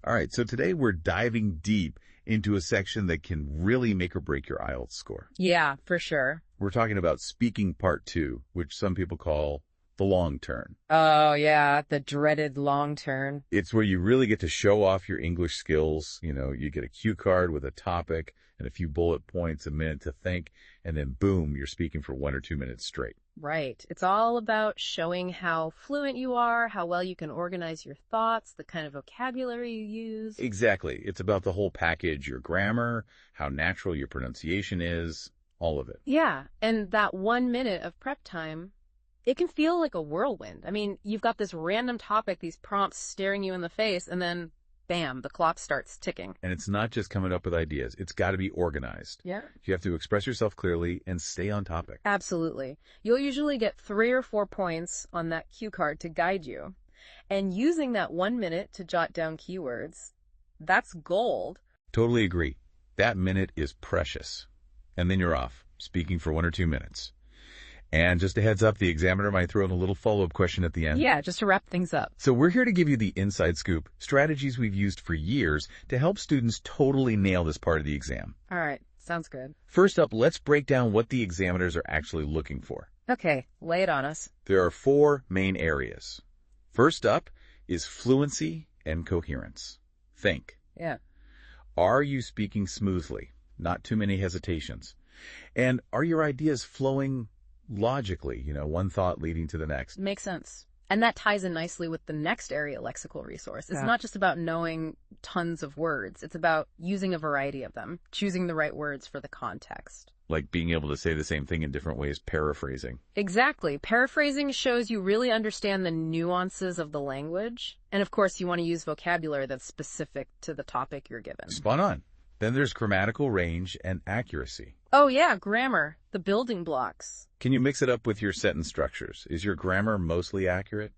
All right, so today we're diving deep into a section that can really make or break your IELTS score. Yeah, for sure. We're talking about speaking part 2, which some people call the long turn. Oh, yeah, the dreaded long turn. It's where you really get to show off your English skills. You know, you get a cue card with a topic and a few bullet points, a minute to think, and then boom, you're speaking for 1 or 2 minutes straight. Right. It's all about showing how fluent you are, how well you can organize your thoughts, the kind of vocabulary you use. Exactly. It's about the whole package, your grammar, how natural your pronunciation is, all of it. Yeah, and that 1 minute of prep time, it can feel like a whirlwind. I mean, you've got this random topic, these prompts staring you in the face, and then bam, the clock starts ticking. And it's not just coming up with ideas. It's got to be organized. Yeah. You have to express yourself clearly and stay on topic. Absolutely. You'll usually get 3 or 4 points on that cue card to guide you. And using that 1 minute to jot down keywords, that's gold. Totally agree. That minute is precious. And then you're off, speaking for 1 or 2 minutes. And just a heads up, the examiner might throw in a little follow-up question at the end. Yeah, just to wrap things up. So we're here to give you the inside scoop, strategies we've used for years to help students totally nail this part of the exam. All right, sounds good. First up, let's break down what the examiners are actually looking for. Okay, lay it on us. There are 4 main areas. First up is fluency and coherence. Think. Yeah. Are you speaking smoothly? Not too many hesitations. And are your ideas flowing logically, one thought leading to the next? Makes sense. And that ties in nicely with the next area lexical resource. It's not just about knowing tons of words. It's about using a variety of them, choosing the right words for the context. Like being able to say the same thing in different ways, paraphrasing. Exactly. Paraphrasing shows you really understand the nuances of the language. And of course, you want to use vocabulary that's specific to the topic you're given. Spot on. Then there's grammatical range and accuracy. Oh yeah, grammar, the building blocks. Can you mix it up with your sentence structures? Is your grammar mostly accurate?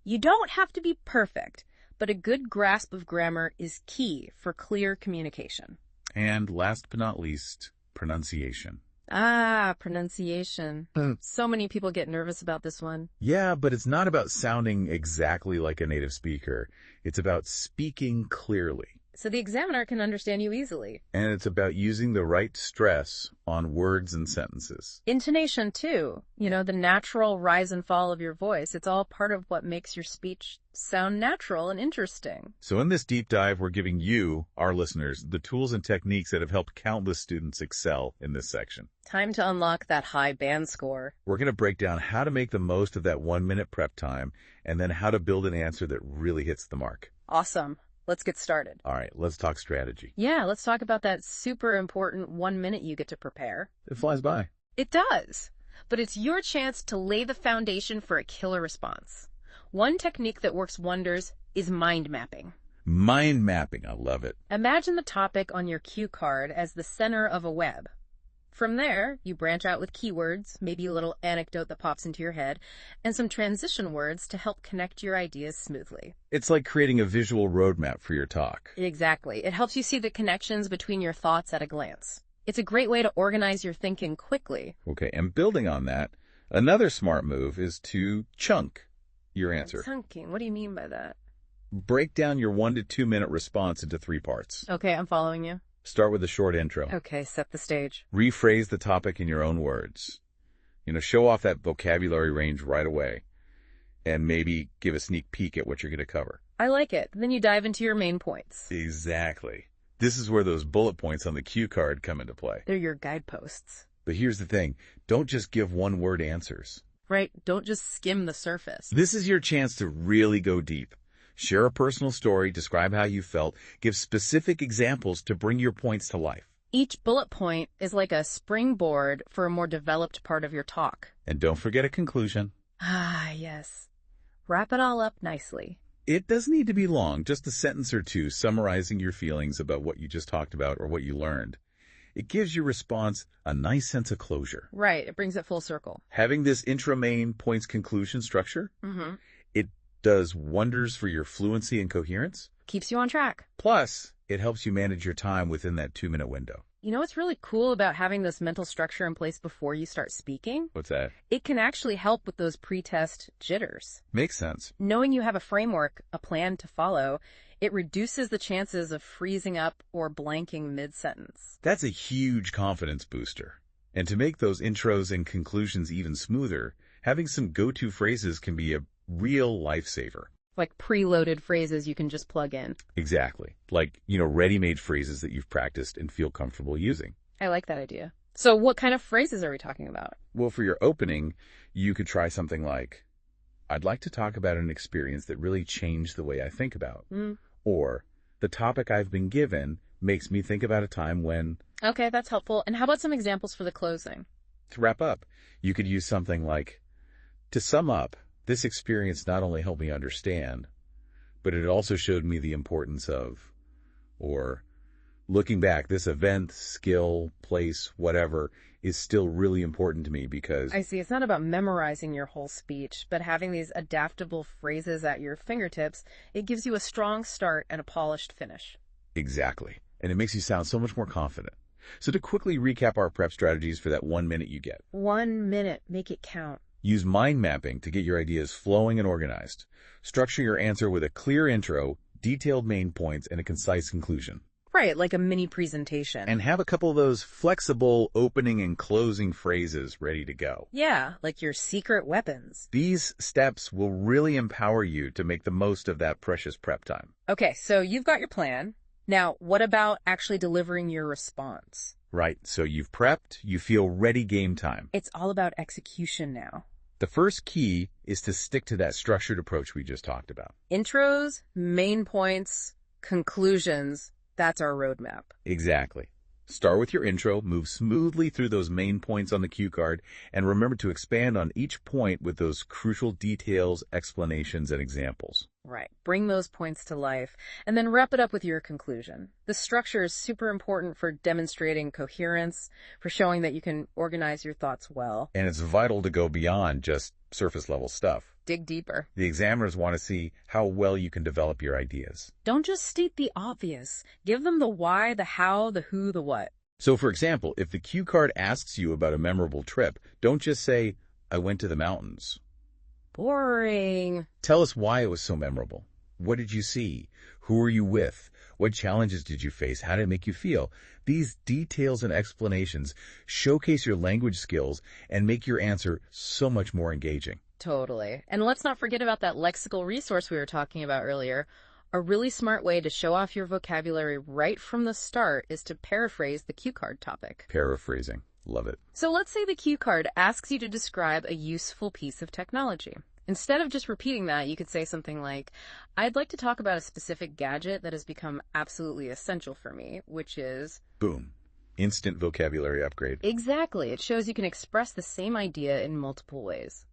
You don't have to be perfect, but a good grasp of grammar is key for clear communication. And last but not least, pronunciation. Ah, pronunciation. So many people get nervous about this one. Yeah, but it's not about sounding exactly like a native speaker. It's about speaking clearly. So the examiner can understand you easily. And it's about using the right stress on words and sentences. Intonation, too. The natural rise and fall of your voice. It's all part of what makes your speech sound natural and interesting. So in this deep dive, we're giving you, our listeners, the tools and techniques that have helped countless students excel in this section. Time to unlock that high band score. We're going to break down how to make the most of that 1 minute prep time and then how to build an answer that really hits the mark. Awesome. Let's get started. All right, let's talk strategy. Yeah, let's talk about that super important 1 minute you get to prepare. It flies by. It does. But it's your chance to lay the foundation for a killer response. One technique that works wonders is mind mapping. Mind mapping, I love it. Imagine the topic on your cue card as the center of a web. From there, you branch out with keywords, maybe a little anecdote that pops into your head, and some transition words to help connect your ideas smoothly. It's like creating a visual roadmap for your talk. Exactly. It helps you see the connections between your thoughts at a glance. It's a great way to organize your thinking quickly. Okay, and building on that, another smart move is to chunk your answer. Chunking. What do you mean by that? Break down your 1 to 2 minute response into 3 parts. Okay, I'm following you. Start with a short intro. Okay, set the stage. Rephrase the topic in your own words. Show off that vocabulary range right away. And maybe give a sneak peek at what you're going to cover. I like it. Then you dive into your main points. Exactly. This is where those bullet points on the cue card come into play. They're your guideposts. But here's the thing. Don't just give one-word answers. Right. Don't just skim the surface. This is your chance to really go deep. Share a personal story, describe how you felt, give specific examples to bring your points to life. Each bullet point is like a springboard for a more developed part of your talk. And don't forget a conclusion. Ah, yes. Wrap it all up nicely. It doesn't need to be long, just a sentence or two summarizing your feelings about what you just talked about or what you learned. It gives your response a nice sense of closure. Right, it brings it full circle. Having this intro, main, points, conclusion structure, it does wonders for your fluency and coherence. Keeps you on track. Plus, it helps you manage your time within that 2 minute window. You know what's really cool about having this mental structure in place before you start speaking? What's that? It can actually help with those pre-test jitters. Makes sense. Knowing you have a framework, a plan to follow, It reduces the chances of freezing up or blanking mid-sentence. That's a huge confidence booster. And to make those intros and conclusions even smoother, having some go-to phrases can be a real lifesaver. Like preloaded phrases you can just plug in. Exactly. Like, ready-made phrases that you've practiced and feel comfortable using. I like that idea. So what kind of phrases are we talking about? Well, for your opening, you could try something like, I'd like to talk about an experience that really changed the way I think about. Or, the topic I've been given makes me think about a time when... Okay, that's helpful. And how about some examples for the closing? To wrap up, you could use something like, to sum up, this experience not only helped me understand, but it also showed me the importance of, or looking back, this event, skill, place, whatever, is still really important to me because... I see. It's not about memorizing your whole speech, but having these adaptable phrases at your fingertips. It gives you a strong start and a polished finish. Exactly. And it makes you sound so much more confident. So to quickly recap our prep strategies for that 1 minute you get. 1 minute. Make it count. Use mind mapping to get your ideas flowing and organized. Structure your answer with a clear intro, detailed main points, and a concise conclusion. Right, like a mini presentation. And have a couple of those flexible opening and closing phrases ready to go. Yeah, like your secret weapons. These steps will really empower you to make the most of that precious prep time. Okay, so you've got your plan. Now, what about actually delivering your response? Right, so you've prepped, you feel ready game time. It's all about execution now. The first key is to stick to that structured approach we just talked about. Intros, main points, conclusions. That's our roadmap. Exactly. Start with your intro, move smoothly through those main points on the cue card, and remember to expand on each point with those crucial details, explanations, and examples. Right. Bring those points to life, and then wrap it up with your conclusion. The structure is super important for demonstrating coherence, for showing that you can organize your thoughts well. And it's vital to go beyond just surface-level stuff. Dig deeper. The examiners want to see how well you can develop your ideas. Don't just state the obvious. Give them the why, the how, the who, the what. So, for example, if the cue card asks you about a memorable trip, don't just say, I went to the mountains. Boring. Tell us why it was so memorable. What did you see? Who were you with? What challenges did you face? How did it make you feel? These details and explanations showcase your language skills and make your answer so much more engaging. Totally. And let's not forget about that lexical resource we were talking about earlier. A really smart way to show off your vocabulary right from the start is to paraphrase the cue card topic. Paraphrasing. Love it. So let's say the cue card asks you to describe a useful piece of technology. Instead of just repeating that, you could say something like, I'd like to talk about a specific gadget that has become absolutely essential for me, which is... Boom. Instant vocabulary upgrade. Exactly. It shows you can express the same idea in multiple ways.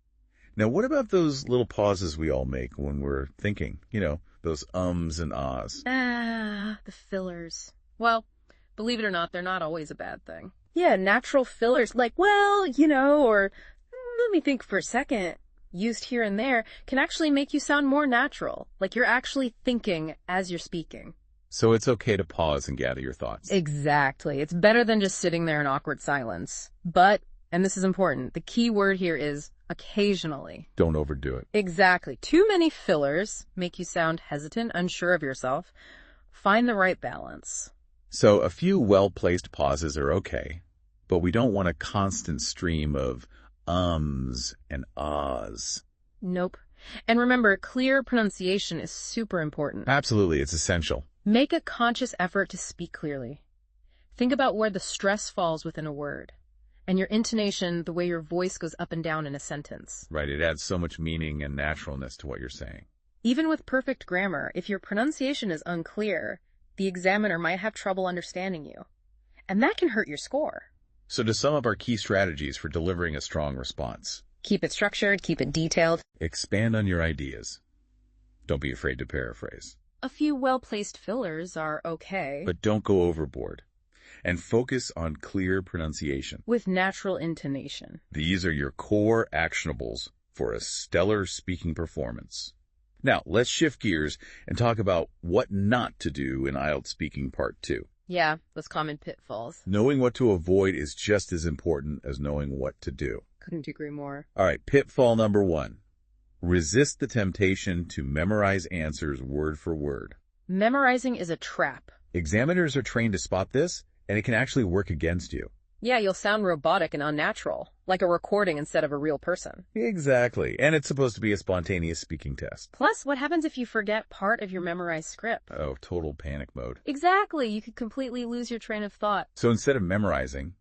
Now, what about those little pauses we all make when we're thinking? Those ums and ahs. The fillers. Well, believe it or not, they're not always a bad thing. Yeah, natural fillers like, well, or let me think for a second, used here and there, can actually make you sound more natural, like you're actually thinking as you're speaking. So it's okay to pause and gather your thoughts. Exactly. It's better than just sitting there in awkward silence. But, and this is important, the key word here is occasionally. Don't overdo it. Exactly. Too many fillers make you sound hesitant, unsure of yourself. Find the right balance. So a few well-placed pauses are okay, but we don't want a constant stream of ums and ahs. Nope. And remember, clear pronunciation is super important. Absolutely, it's essential. Make a conscious effort to speak clearly. Think about where the stress falls within a word. And your intonation, the way your voice goes up and down in a sentence. Right, it adds so much meaning and naturalness to what you're saying. Even with perfect grammar, if your pronunciation is unclear, the examiner might have trouble understanding you. And that can hurt your score. So to sum up our key strategies for delivering a strong response. Keep it structured, keep it detailed. Expand on your ideas. Don't be afraid to paraphrase. A few well-placed fillers are okay. But don't go overboard. And focus on clear pronunciation. With natural intonation. These are your core actionables for a stellar speaking performance. Now, let's shift gears and talk about what not to do in IELTS Speaking Part 2. Yeah, those common pitfalls. Knowing what to avoid is just as important as knowing what to do. Couldn't agree more. All right, pitfall number 1. Resist the temptation to memorize answers word for word. Memorizing is a trap. Examiners are trained to spot this, and it can actually work against you. Yeah, you'll sound robotic and unnatural, like a recording instead of a real person. Exactly. And it's supposed to be a spontaneous speaking test. Plus, what happens if you forget part of your memorized script? Oh, total panic mode. Exactly. You could completely lose your train of thought. So instead of memorizing,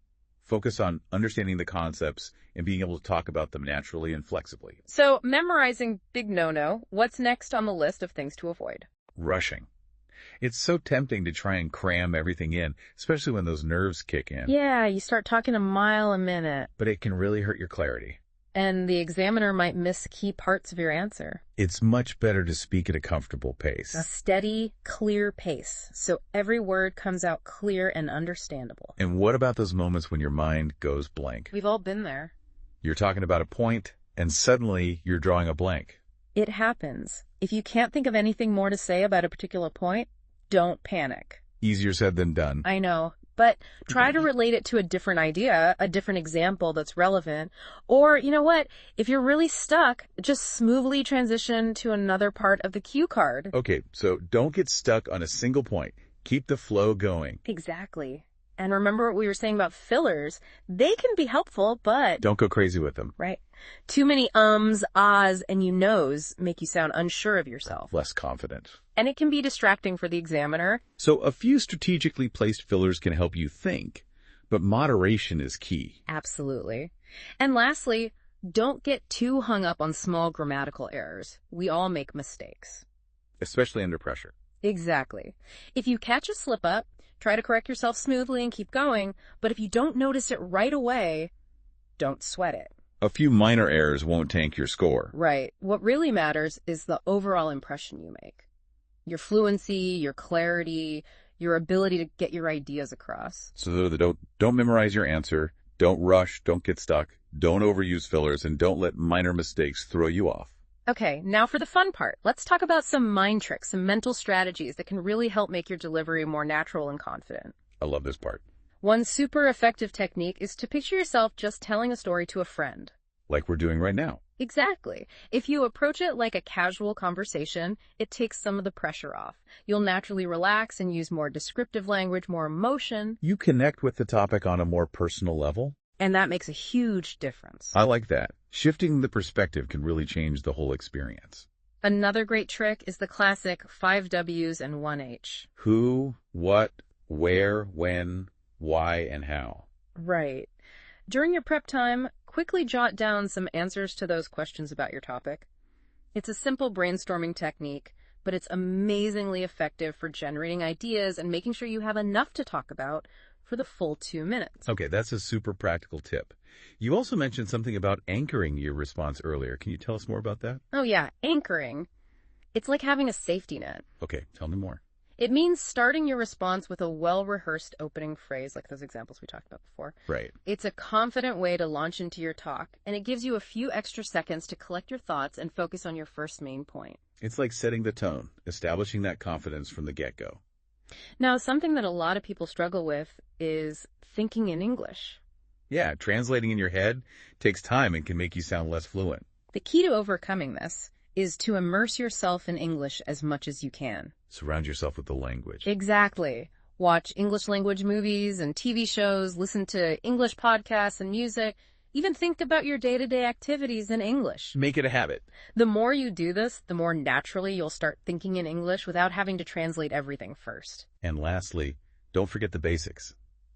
focus on understanding the concepts and being able to talk about them naturally and flexibly. So, memorizing, big no-no. What's next on the list of things to avoid? Rushing. It's so tempting to try and cram everything in, especially when those nerves kick in. Yeah, you start talking a mile a minute, But it can really hurt your clarity. and the examiner might miss key parts of your answer. It's much better to speak at a comfortable pace. A steady, clear pace, so every word comes out clear and understandable. And what about those moments when your mind goes blank? We've all been there. You're talking about a point, and suddenly you're drawing a blank. It happens. If you can't think of anything more to say about a particular point, don't panic. Easier said than done. I know, but try to relate it to a different idea, a different example that's relevant. Or, you know what? If you're really stuck, just smoothly transition to another part of the cue card. Okay, so don't get stuck on a single point. Keep the flow going. Exactly. And remember what we were saying about fillers. They can be helpful, but... Don't go crazy with them. Right. Too many ums, ahs, and you knows make you sound unsure of yourself. Less confident. And it can be distracting for the examiner. So a few strategically placed fillers can help you think, but moderation is key. Absolutely. And lastly, don't get too hung up on small grammatical errors. We all make mistakes. Especially under pressure. Exactly. If you catch a slip up, try to correct yourself smoothly and keep going. But if you don't notice it right away, don't sweat it. A few minor errors won't tank your score. Right. What really matters is the overall impression you make. Your fluency, your clarity, your ability to get your ideas across. So don't memorize your answer, don't rush, don't get stuck, don't overuse fillers, and don't let minor mistakes throw you off. Okay, now for the fun part. Let's talk about some mind tricks, some mental strategies that can really help make your delivery more natural and confident. I love this part. One super effective technique is to picture yourself just telling a story to a friend. Like we're doing right now. Exactly. If you approach it like a casual conversation, it takes some of the pressure off. You'll naturally relax and use more descriptive language, more emotion. You connect with the topic on a more personal level. And that makes a huge difference. I like that. Shifting the perspective can really change the whole experience. Another great trick is the classic 5 W's and 1 H. Who, what, where, when, why, and how. Right. During your prep time, quickly jot down some answers to those questions about your topic. It's a simple brainstorming technique, but it's amazingly effective for generating ideas and making sure you have enough to talk about for the full 2 minutes. Okay, that's a super practical tip. You also mentioned something about anchoring your response earlier. Can you tell us more about that? Oh yeah, anchoring. It's like having a safety net. Okay, tell me more. It means starting your response with a well-rehearsed opening phrase, like those examples we talked about before. Right. It's a confident way to launch into your talk, and it gives you a few extra seconds to collect your thoughts and focus on your first main point. It's like setting the tone, establishing that confidence from the get-go. Now, something that a lot of people struggle with is thinking in English. Yeah, translating in your head takes time and can make you sound less fluent. The key to overcoming this is to immerse yourself in English as much as you can. Surround yourself with the language. Exactly. Watch English language movies and TV shows, listen to English podcasts and music, even think about your day-to-day activities in English. Make it a habit. The more you do this, the more naturally you'll start thinking in English without having to translate everything first. And lastly, don't forget the basics.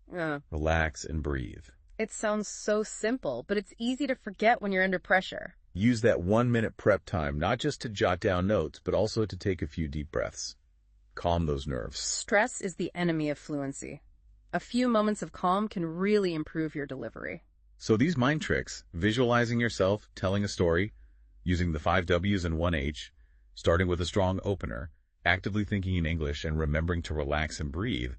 Relax and breathe. It sounds so simple, but it's easy to forget when you're under pressure. Use that 1-minute prep time, not just to jot down notes, but also to take a few deep breaths. Calm those nerves. Stress is the enemy of fluency. A few moments of calm can really improve your delivery. So these mind tricks, visualizing yourself, telling a story, using the 5 W's and 1 H, starting with a strong opener, actively thinking in English, and remembering to relax and breathe,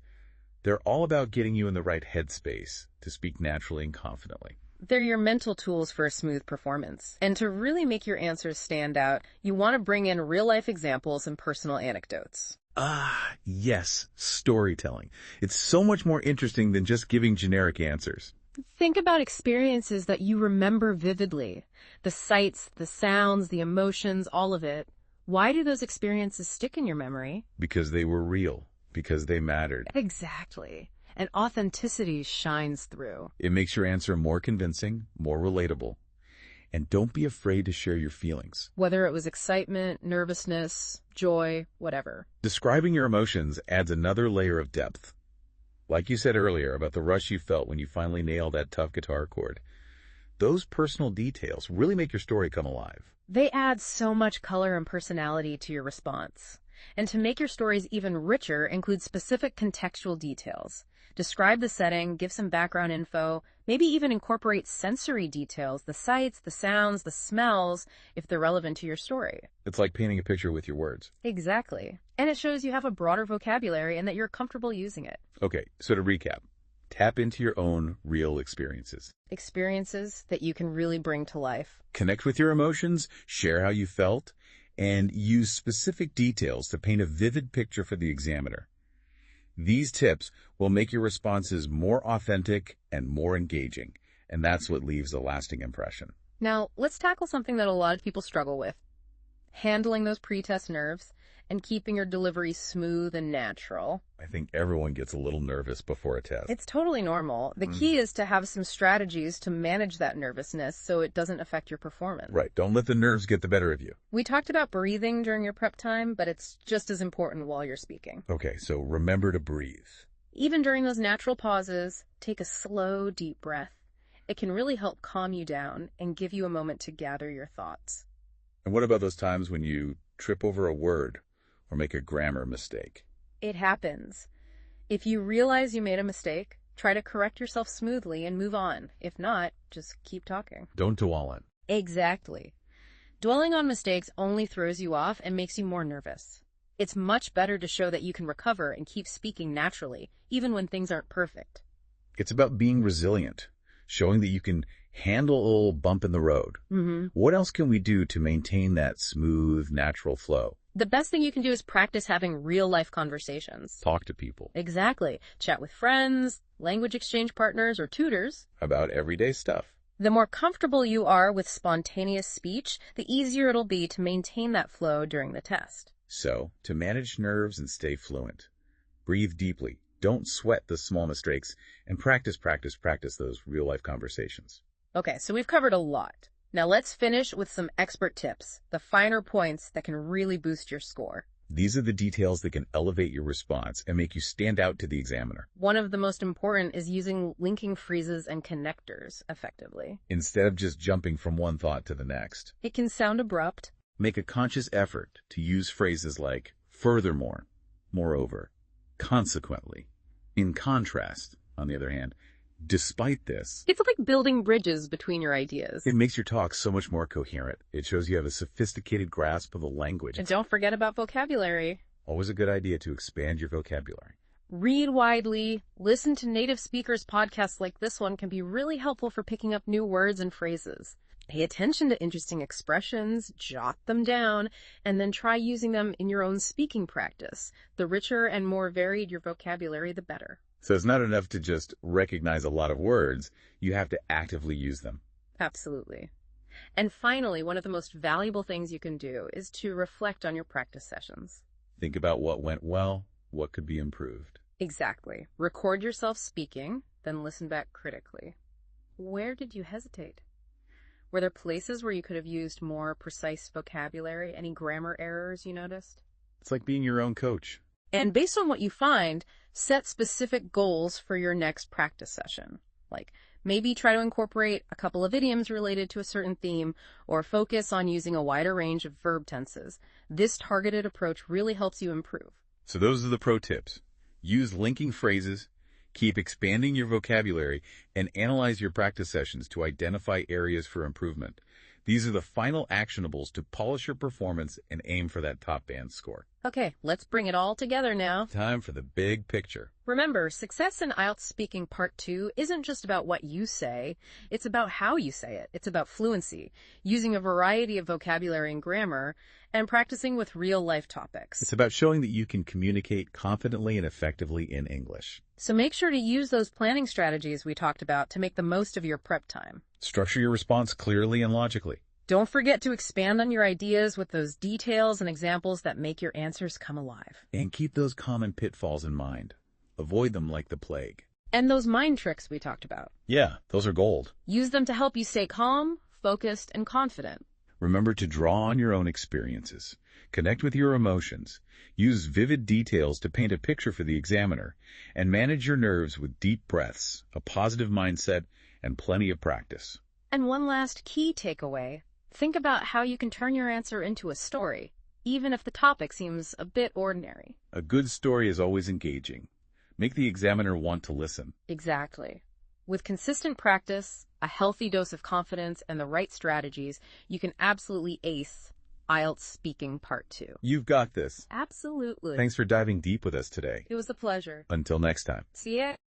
they're all about getting you in the right headspace to speak naturally and confidently. They're your mental tools for a smooth performance. And to really make your answers stand out, you want to bring in real-life examples and personal anecdotes. Ah, yes, storytelling. It's so much more interesting than just giving generic answers. Think about experiences that you remember vividly. The sights, the sounds, the emotions, all of it. Why do those experiences stick in your memory? Because they were real, because they mattered. Exactly. And authenticity shines through. It makes your answer more convincing, more relatable. And don't be afraid to share your feelings. Whether it was excitement, nervousness, joy, whatever. Describing your emotions adds another layer of depth. Like you said earlier about the rush you felt when you finally nailed that tough guitar chord. Those personal details really make your story come alive. They add so much color and personality to your response. And to make your stories even richer, include specific contextual details. Describe the setting, give some background info, maybe even incorporate sensory details, the sights, the sounds, the smells, if they're relevant to your story. It's like painting a picture with your words. Exactly. And it shows you have a broader vocabulary and that you're comfortable using it. Okay, so to recap, tap into your own real experiences. Experiences that you can really bring to life. Connect with your emotions, share how you felt, and use specific details to paint a vivid picture for the examiner. These tips will make your responses more authentic and more engaging, and that's what leaves a lasting impression. Now, let's tackle something that a lot of people struggle with. Handling those pre-test nerves and keeping your delivery smooth and natural. I think everyone gets a little nervous before a test. It's totally normal. The key is to have some strategies to manage that nervousness so it doesn't affect your performance. Right. Don't let the nerves get the better of you. We talked about breathing during your prep time, but it's just as important while you're speaking. Okay, so remember to breathe. Even during those natural pauses, take a slow, deep breath. It can really help calm you down and give you a moment to gather your thoughts. And what about those times when you trip over a word or make a grammar mistake? It happens. If you realize you made a mistake, try to correct yourself smoothly and move on. If not, just keep talking. Don't dwell on. Exactly. Dwelling on mistakes only throws you off and makes you more nervous. It's much better to show that you can recover and keep speaking naturally, even when things aren't perfect. It's about being resilient, showing that you can handle a little bump in the road. What else can we do to maintain that smooth, natural flow? The best thing you can do is practice having real-life conversations. Talk to people. Exactly. Chat with friends, language exchange partners, or tutors. About everyday stuff. The more comfortable you are with spontaneous speech, the easier it'll be to maintain that flow during the test. So, to manage nerves and stay fluent, breathe deeply. Don't sweat the small mistakes, and practice those real-life conversations. Okay, so we've covered a lot. Now let's finish with some expert tips, the finer points that can really boost your score. These are the details that can elevate your response and make you stand out to the examiner. One of the most important is using linking phrases and connectors effectively. Instead of just jumping from one thought to the next. It can sound abrupt. Make a conscious effort to use phrases like furthermore, moreover, consequently, in contrast, on the other hand, despite this. It's like building bridges between your ideas. It makes your talk so much more coherent. It shows you have a sophisticated grasp of the language. And don't forget about vocabulary. Always a good idea to expand your vocabulary. Read widely. Listen to native speakers' podcasts like this one can be really helpful for picking up new words and phrases. Pay attention to interesting expressions, jot them down, and then try using them in your own speaking practice. The richer and more varied your vocabulary, the better. So it's not enough to just recognize a lot of words. You have to actively use them. Absolutely. And finally, one of the most valuable things you can do is to reflect on your practice sessions. Think about what went well, what could be improved. Exactly. Record yourself speaking, then listen back critically. Where did you hesitate? Were there places where you could have used more precise vocabulary? Any grammar errors you noticed? It's like being your own coach. And based on what you find, set specific goals for your next practice session. Like maybe try to incorporate a couple of idioms related to a certain theme, or focus on using a wider range of verb tenses. This targeted approach really helps you improve. So those are the pro tips. Use linking phrases, keep expanding your vocabulary, and analyze your practice sessions to identify areas for improvement. These are the final actionables to polish your performance and aim for that top band score. Okay, let's bring it all together now. Time for the big picture. Remember, success in IELTS Speaking Part 2 isn't just about what you say, it's about how you say it. It's about fluency, using a variety of vocabulary and grammar, and practicing with real-life topics. It's about showing that you can communicate confidently and effectively in English. So make sure to use those planning strategies we talked about to make the most of your prep time. Structure your response clearly and logically. Don't forget to expand on your ideas with those details and examples that make your answers come alive. And keep those common pitfalls in mind. Avoid them like the plague. And those mind tricks we talked about. Yeah, those are gold. Use them to help you stay calm, focused, and confident. Remember to draw on your own experiences. Connect with your emotions. Use vivid details to paint a picture for the examiner. And manage your nerves with deep breaths, a positive mindset, and plenty of practice. And one last key takeaway. Think about how you can turn your answer into a story, even if the topic seems a bit ordinary. A good story is always engaging. Make the examiner want to listen. Exactly. With consistent practice, a healthy dose of confidence, and the right strategies, you can absolutely ace IELTS Speaking Part 2. You've got this. Absolutely. Thanks for diving deep with us today. It was a pleasure. Until next time. See ya.